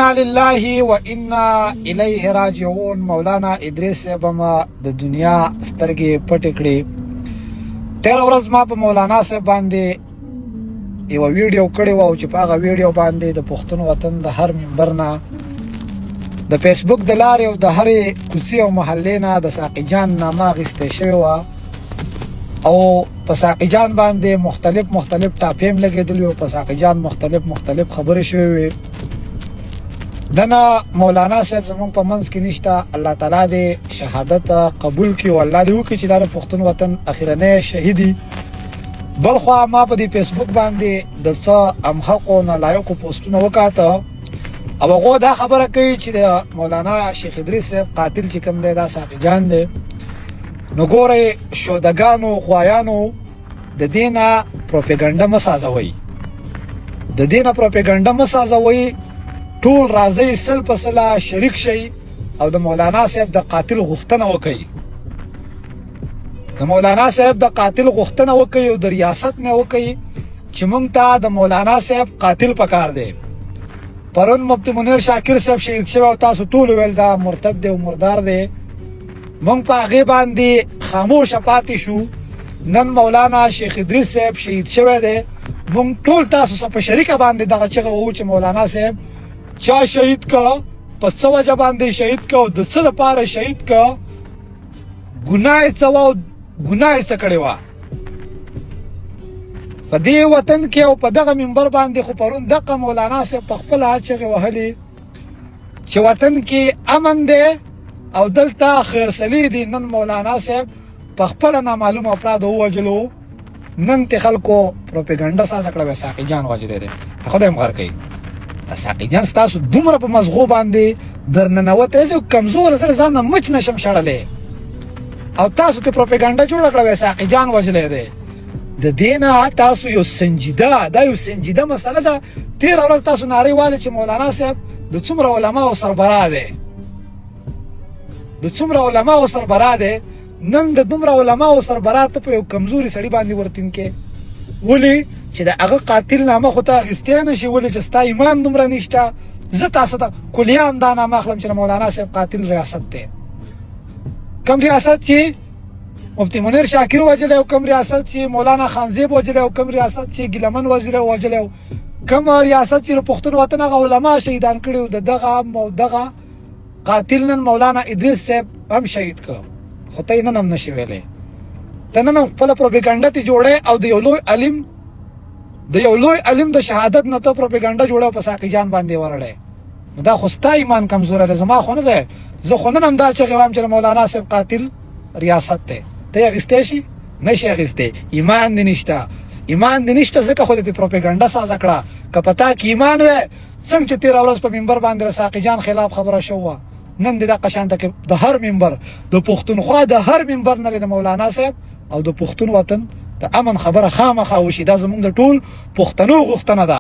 انا لله و انا الیه راجعون. مولانا ادریس صاحب ما د دنیا سترګې پټې کړې. تېره ورځ ما په مولانا صاحب باندې یو ویډیو کړی و چې په هغه ویډیو باندې د پښتون وطن د هر منبر نه د فیسبوک د لارې او د هرې کوڅې او محلې نه د ساقي جان نامه اخیستې شوې وه او په ساقي جان باندې مختلف ټاپې هم لګېدلي وو. په ساقي جان مختلف خبرې شوې وې. دنه مولانا صاحب زمونږ په منځ کې نشته. الله تعالی دې شهادت قبول کړي او الله دې وکړي چې دا د پښتون وطن اخرنی شهیدي. بل خوا ما په دې فیسبوک باندې د څه امحقو نالایقو پوسټونه وکاته او هغه دا خبره کوي چې د مولانا شیخ ادریس صاحب قاتل چې کوم دی دا ساقي جان دی. نو ګورئ شودګانو غوایانو د دې نه پروپیګنډه مه سازوئ، د دې نه پروپیګنډه مه سازوئ. ټول راځئ سل په سله شریک شئ او د مولانا صاحب د قاتل غوښتنه وکئ. د مولانا صاحب د قاتل غوښتنه وکئ او د ریاست نه وکئ چې موږ ته د مولانا صاحب قاتل پکار دی. پرون مفتی منیر شاکر صاحب شهید شوی او تاسو ټول ویل دا مرتد دی او مردار دی. موږ په هغې باندې خاموشه پاتې شو. نن مولانا شیخ ادریس صاحب شهید شوی دی. موږ ټول تاسو سره په شریکه باندې دغه چغه وو چې مولانا صاحب چا شهید که، په څه وجه باندې شهید که او د څه دپاره شهید که، ګناه یې څه وه او ګناه یې څه کړې وه. په دې وطن کې او په دغه منبر باندې خو پرون دغه مولانا صاحب په خپله چغې وهلې چې وطن کې امن دی او دلته خیرسلي دي. نن مولانا صاحب په خپله نامعلوم افراد ووژلو. نن ته خلکو پروپیګنډه سازه کړه ساقي جان وژلی دی. خدای هم غر کوي. ساقي جان ستاسو دومره په مزغو باندې در ننوتی زه کمزوره زه ځان نه مچ نشم شړلی او تاسو ته پروپیګنډه جوړه کړه ساقي جان وژلی دی. د دې نه تاسو یو سنجیده مسله ده. تېره ورځ تاسو نارې والې چې مولانا صاحب د څومره علماو سربراه دی، د څومره علماو سربراه دی. نن د دومره علماو سربراه ته په یو کمزوري سړي باندې ورتین کې ولې چې د هغه قاتل نامه خو ته اخیستی نه شي، ولې چې ستا ایمان دومره نشته. زه تاسو ته کلیان دا نامه اخلم چې مولانا صاحب قاتل ریاست دی. کم ریاست چې مفتی منیر شاکر وجلی او کم ریاست چې مولانا خانزیب وجلی او کم ریاست چې ګیلمن وزیر وجلی او کم ریاست چې پښتون وطن هغه علما شهیدان کړي او دغه قاتل نن مولانا ادریس صاحب هم شهید که. خو ته یې نن هم نشي ویلی. ته نن هم خپله پروپیګنډه تې جوړی او د یو لوی علم د شهادت نه ته پروپیګنډه جوړه په ساقي جان باندې ورړی. نو دا خو ستا ایمان کمزوره دی، زما خو نه دی. زه خو نن هم دا چغې وایم چې مولانا صاحب قاتل ریاست دی. ته یې اخیستی شي؟ نه شي اخیستی. ایمان دې نشته ځکه خو دې پروپیګنډه سازه کړه. که په تا کې ایمان وی څنګه چې تېره ورځ په منبر باندې د ساقي جان خلاف خبره شوه، نن دې دغه شانته کې د هر منبر د پښتونخوا د هر منبر نه د مولانا صاحب او د پښتون وطن د امن خبره خامخا وشي. دا زموږ د ټول پښتنو غوښتنه ده.